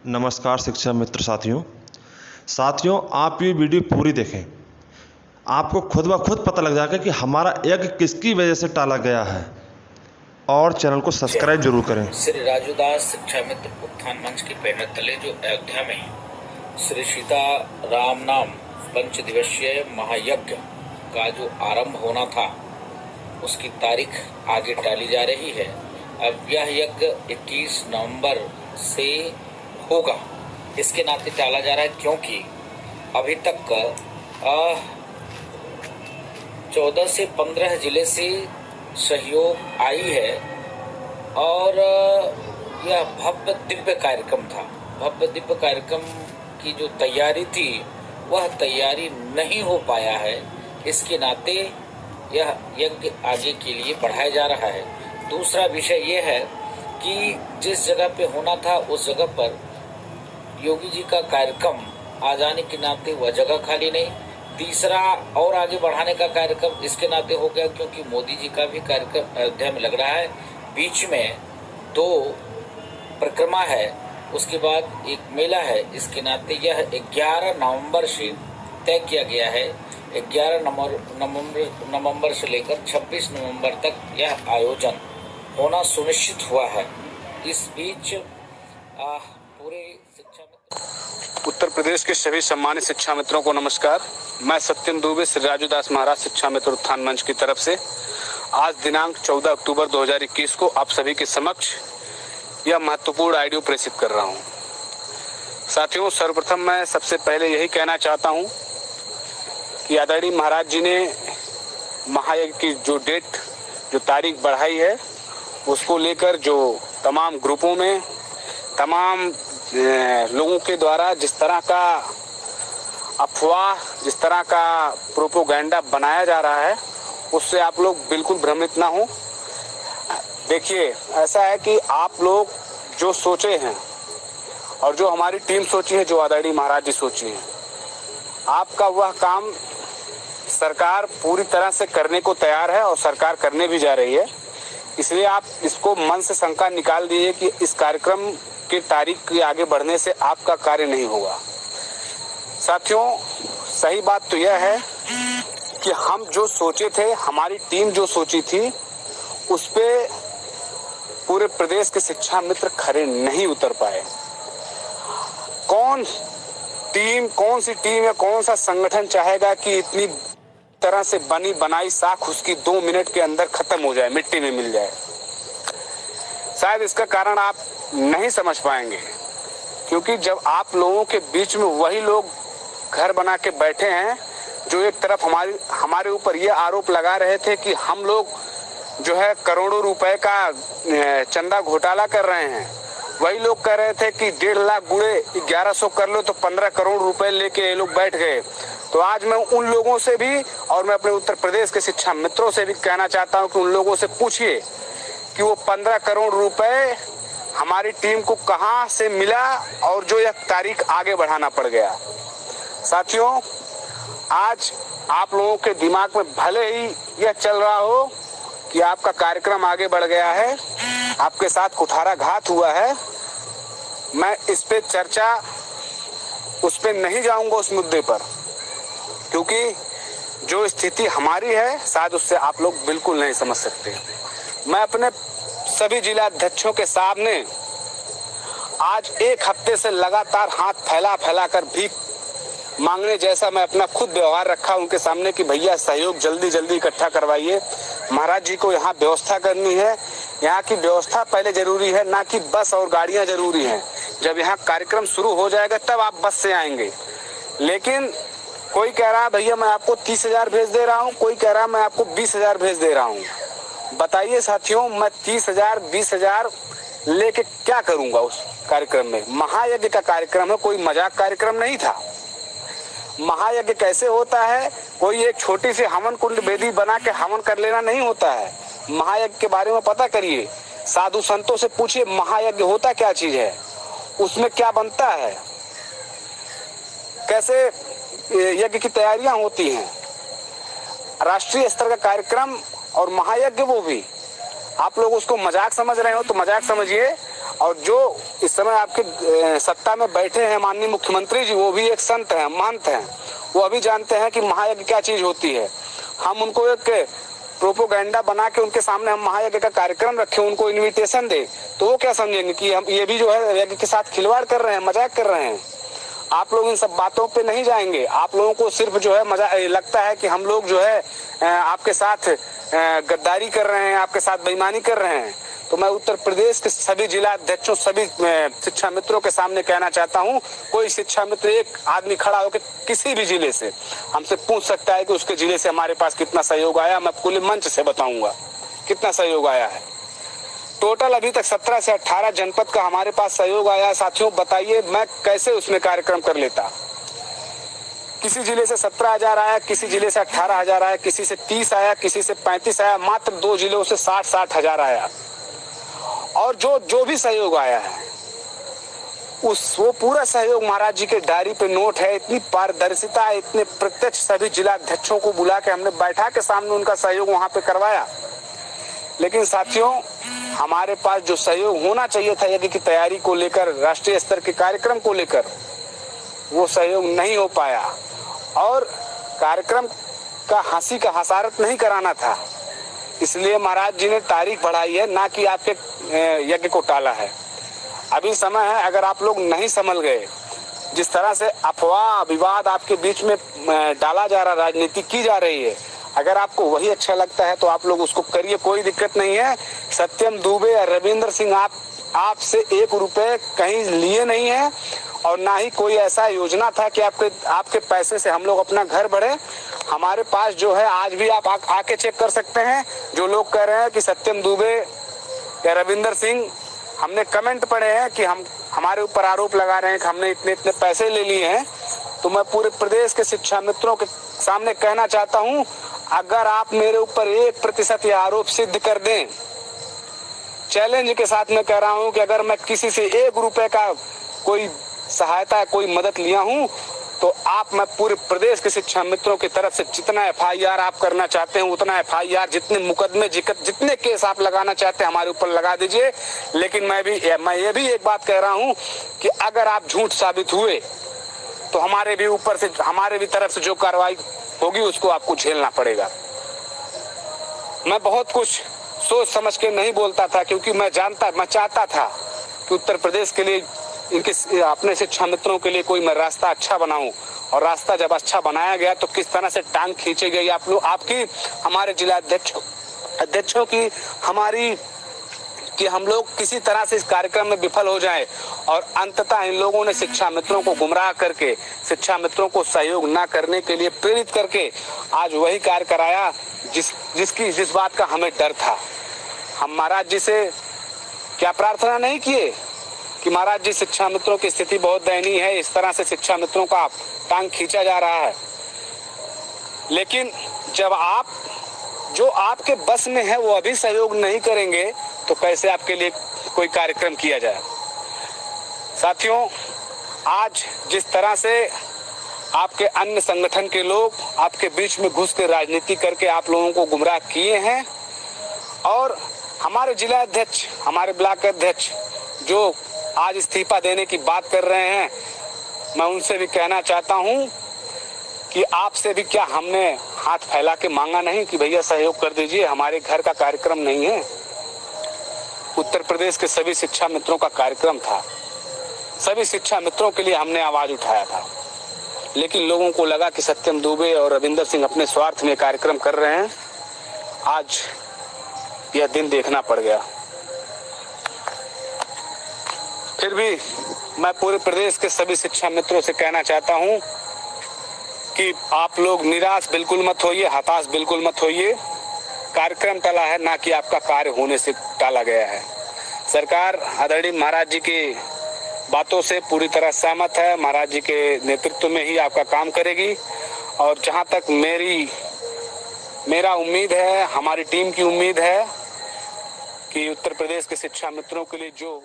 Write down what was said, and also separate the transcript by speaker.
Speaker 1: नमस्कार शिक्षा मित्र साथियों आप ये वीडियो पूरी देखें। आपको खुद ब खुद पता लग जाएगा कि हमारा यज्ञ किसकी वजह से टाला गया है, और चैनल को सब्सक्राइब जरूर करें।
Speaker 2: श्री राजूदास शिक्षा मित्र उत्थान मंच के बैनर तले जो अयोध्या में श्री सीता राम नाम 5 दिवसीय महायज्ञ का जो आरंभ होना था उसकी तारीख आगे टाली जा रही है। अब यह यज्ञ 21 नवंबर से होगा। इसके नाते टाला जा रहा है क्योंकि अभी तक 14 से 15 जिले से सहयोग आई है और यह भव्य दिव्य कार्यक्रम था। भव्य दिव्य कार्यक्रम की जो तैयारी थी वह तैयारी नहीं हो पाया है। इसके नाते यह यज्ञ आगे के लिए बढ़ाया जा रहा है। दूसरा विषय यह है कि जिस जगह पे होना था उस जगह पर योगी जी का कार्यक्रम आ जाने के नाते वह जगह खाली नहीं। तीसरा और आगे बढ़ाने का कार्यक्रम इसके नाते हो गया क्योंकि मोदी जी का भी कार्यक्रम अयोध्या में लग रहा है। बीच में 2 परिक्रमा है, उसके बाद एक मेला है। इसके नाते यह 11 नवंबर से तय किया गया है। 11 नवंबर से लेकर 26 नवंबर तक यह आयोजन होना सुनिश्चित हुआ है। इस बीच पूरे शिक्षा
Speaker 3: उत्तर प्रदेश के सभी सम्मानित शिक्षा मित्रों को नमस्कार। मैं सत्यम दुबे श्री राजूदास महाराज शिक्षा मित्र उत्थान मंच की तरफ से आज दिनांक 14 अक्टूबर 2021 को आप सभी के समक्ष यह महत्वपूर्ण ऑडियो प्रेषित कर रहा हूं। साथियों, सर्वप्रथम मैं सबसे पहले यही कहना चाहता हूं कि आदरणीय महाराज जी ने महायज्ञ की जो डेट जो तारीख बढ़ाई है उसको लेकर जो तमाम ग्रुपों में तमाम लोगों के द्वारा जिस तरह का अफवाह, जिस तरह का प्रोपोगंडा बनाया जा रहा है उससे आप लोग बिल्कुल भ्रमित ना हो। देखिए, ऐसा है कि आप लोग जो सोचे हैं और जो हमारी टीम सोची है, जो आदरणीय महाराज जी सोची है, आपका वह काम सरकार पूरी तरह से करने को तैयार है और सरकार करने भी जा रही है। इसलिए आप इसको मन से शंका निकाल दीजिए कि इस कार्यक्रम की तारीख के आगे बढ़ने से आपका कार्य नहीं होगा। साथियों, सही बात तो यह है कि हम जो सोचे थे, हमारी टीम जो सोची थी, उस पे पूरे प्रदेश के शिक्षा मित्र खरे नहीं उतर पाए। कौन सी टीम या कौन सा संगठन चाहेगा कि इतनी तरह से बनी बनाई साख उसकी 2 मिनट के अंदर खत्म हो जाए, मिट्टी में मिल जाए। शायद इसका कारण आप नहीं समझ पाएंगे क्योंकि जब आप लोगों के बीच में वही लोग घर बना के बैठे हैं जो एक तरफ हमारे ऊपर ये आरोप लगा रहे थे कि हम लोग जो है करोड़ों रुपए का चंदा घोटाला कर रहे हैं, वही लोग कह रहे थे कि 1.5 लाख गुणे 1100 कर लो तो 15 करोड़ रुपए लेके ये लोग बैठ गए। तो आज मैं उन लोगों से भी और मैं अपने उत्तर प्रदेश के शिक्षा मित्रों से भी कहना चाहता हूं कि उन लोगों से पूछिए कि वो 15 करोड़ रुपए हमारी टीम को कहां से मिला और जो यह तारीख आगे बढ़ाना पड़ गया। साथियों, आज आप लोगों के दिमाग में भले ही यह चल रहा हो कि आपका कार्यक्रम आगे बढ़ गया है, आपके साथ कुठाराघात हुआ है, मैं इस पे चर्चा उस पे नहीं जाऊंगा, उस मुद्दे पर, क्योंकि जो स्थिति हमारी है शायद उससे आप लोग बिल्कुल नहीं समझ सकते। मैं अपने सभी जिला अध्यक्षों के सामने आज 1 हफ्ते से लगातार हाथ फैला कर भीख मांगने जैसा मैं अपना खुद व्यवहार रखा उनके सामने कि भैया सहयोग जल्दी इकट्ठा करवाइए। महाराज जी को यहाँ व्यवस्था करनी है, यहाँ की व्यवस्था पहले जरूरी है, ना कि बस और गाड़ियां जरूरी हैं। जब यहाँ कार्यक्रम शुरू हो जाएगा तब आप बस से आएंगे। लेकिन कोई कह रहा है भैया मैं आपको 30,000 भेज दे रहा हूँ, कोई कह रहा है मैं आपको 20,000 भेज दे रहा हूँ। बताइए साथियों, मैं 30,000 20,000 लेके क्या करूंगा उस कार्यक्रम में? महायज्ञ का कार्यक्रम है, कोई मजाक कार्यक्रम नहीं था। महायज्ञ कैसे होता है? कोई एक छोटी सी हवन कुंड वेदी बना के हवन कर लेना नहीं होता है। महायज्ञ के बारे में पता करिए, साधु संतों से पूछिए महायज्ञ होता क्या चीज है, उसमें क्या बनता है, कैसे यज्ञ की तैयारियां होती हैं। राष्ट्रीय स्तर का कार्यक्रम और महायज्ञ वो भी। आप लोग उसको मजाक समझ रहे हो तो मजाक समझिए, और जो इस समय आपके सत्ता में बैठे हैं माननीय मुख्यमंत्री जी, वो भी एक संत हैं, महंत हैं। वो अभी जानते हैं कि महायज्ञ क्या चीज होती है। हम उनको एक प्रोपोगंडा बना के उनके सामने हम महायज्ञ का कार्यक्रम रखें, उनको इनविटेशन दे, तो वो क्या समझेंगे कि हम ये भी जो है यज्ञ के साथ खिलवाड़ कर रहे हैं, मजाक कर रहे हैं। आप लोग इन सब बातों पे नहीं जाएंगे। आप लोगों को सिर्फ जो है मजा लगता है कि हम लोग जो है आपके साथ गद्दारी कर रहे हैं, आपके साथ बेईमानी कर रहे हैं। तो मैं उत्तर प्रदेश के सभी जिला अध्यक्षों, सभी शिक्षा मित्रों के सामने कहना चाहता हूं, कोई शिक्षा मित्र एक आदमी खड़ा होकर किसी भी जिले से हमसे पूछ सकता है कि उसके जिले से हमारे पास कितना सहयोग आया। मैं खुले मंच से बताऊंगा कितना सहयोग आया है। टोटल अभी तक 17 से 18 जनपद का हमारे पास सहयोग आया। साथियों बताइए मैं कैसे उसमें कार्यक्रम कर लेता। किसी जिले से 17,000 आया, किसी जिले से 18,000 आया, किसी से 30 आया, किसी से 35 आया, मात्र 2 जिलों से 60-60 हजार आया। और जो भी सहयोग आया है वो पूरा सहयोग महाराज जी के डायरी पे नोट है। इतनी पारदर्शिता है, इतने प्रत्यक्ष सभी जिला अध्यक्षों को बुला के हमने बैठा के सामने उनका सहयोग वहां पे करवाया। लेकिन साथियों हमारे पास जो सहयोग होना चाहिए था यज्ञ की तैयारी को लेकर, राष्ट्रीय स्तर के कार्यक्रम को लेकर, वो सहयोग नहीं हो पाया। और कार्यक्रम का हंसी का हसारत नहीं कराना था, इसलिए महाराज जी ने तारीख बढ़ाई है, ना कि आपके यज्ञ को टाला है। अभी समय है, अगर आप लोग नहीं संभल गए, जिस तरह से अफवाह विवाद आपके बीच में डाला जा रहा, राजनीति की जा रही है, अगर आपको वही अच्छा लगता है तो आप लोग उसको करिए, कोई दिक्कत नहीं है। सत्यम दुबे और रविंद्र सिंह आपसे 1 रुपए कहीं लिए नहीं है, और ना ही कोई ऐसा योजना था कि आपके पैसे से हम लोग अपना घर बढ़े। हमारे पास जो है आज भी आप आके चेक कर सकते हैं। जो लोग कह रहे हैं कि सत्यम दुबे या रविंदर सिंह, हमने कमेंट पढ़े हैं कि हमारे ऊपर आरोप लगा रहे हैं कि हमने इतने पैसे ले लिए हैं। तो मैं पूरे प्रदेश के शिक्षा मित्रों के सामने कहना चाहता हूं, अगर आप मेरे ऊपर 1% ये आरोप सिद्ध कर दें, चैलेंज के साथ मैं कह रहा हूं कि अगर मैं किसी से 1 रुपए का कोई सहायता, कोई मदद लिया हूं, तो मैं पूरे प्रदेश के शिक्षा मित्रों की तरफ से जितना FIR आप करना चाहते हैं उतना FIR, जितने मुकदमे, जितने केस आप लगाना चाहते हैं हमारे ऊपर लगा दीजिए। लेकिन मैं ये भी एक बात कह रहा हूं कि अगर आप झूठ साबित हुए तो हमारे भी तरफ से जो कार्रवाई होगी उसको आपको झेलना पड़ेगा। मैं बहुत कुछ सोच समझ के नहीं बोलता था, क्योंकि मैं चाहता था कि उत्तर प्रदेश के लिए, इनके अपने शिक्षा मित्रों के लिए कोई मैं रास्ता अच्छा बनाऊं। और रास्ता जब अच्छा बनाया गया तो किस तरह से टांग खींची गई आपकी, हमारे जिला अध्यक्षों की, हमारी, कि हम लोग किसी तरह से इस कार्यक्रम में विफल हो जाएं। और अंततः इन लोगों ने शिक्षा मित्रों को गुमराह करके, शिक्षा मित्रों को सहयोग न करने के लिए प्रेरित करके आज वही कार्य कराया जिस बात का हमें डर था। हम महाराज जी से क्या प्रार्थना नहीं किए कि महाराज जी शिक्षा मित्रों की स्थिति बहुत दयनीय है, इस तरह से शिक्षा मित्रों का टांग खींचा जा रहा है। लेकिन जब जो आपके बस में है वो अभी सहयोग नहीं करेंगे तो कैसे आपके लिए कोई कार्यक्रम किया जाए। साथियों आज जिस तरह से आपके अन्य संगठन के लोग आपके बीच में घुस के राजनीति करके आप लोगों को गुमराह किए हैं, और हमारे जिला अध्यक्ष, हमारे ब्लॉक अध्यक्ष जो आज इस्तीफा देने की बात कर रहे हैं, मैं उनसे भी कहना चाहता हूं कि आपसे भी क्या हमने हाथ फैला के मांगा नहीं कि भैया सहयोग कर दीजिए, हमारे घर का कार्यक्रम नहीं है। उत्तर प्रदेश के सभी शिक्षा मित्रों का कार्यक्रम था, सभी शिक्षा मित्रों के लिए हमने आवाज उठाया था। लेकिन लोगों को लगा कि सत्यम दुबे और रविंदर सिंह अपने स्वार्थ में कार्यक्रम कर रहे हैं। आज यह दिन देखना पड़ गया। फिर भी मैं पूरे प्रदेश के सभी शिक्षा मित्रों से कहना चाहता हूं कि आप लोग निराश बिल्कुल मत होइए, हताश बिल्कुल मत होइए। कार्यक्रम टला है, ना कि आपका कार्य होने से टाला गया है। सरकार आदरणीय महाराज जी की बातों से पूरी तरह सहमत है, महाराज जी के नेतृत्व में ही आपका काम करेगी। और जहां तक मेरा उम्मीद है, हमारी टीम की उम्मीद है कि उत्तर प्रदेश के शिक्षा मित्रों के लिए जो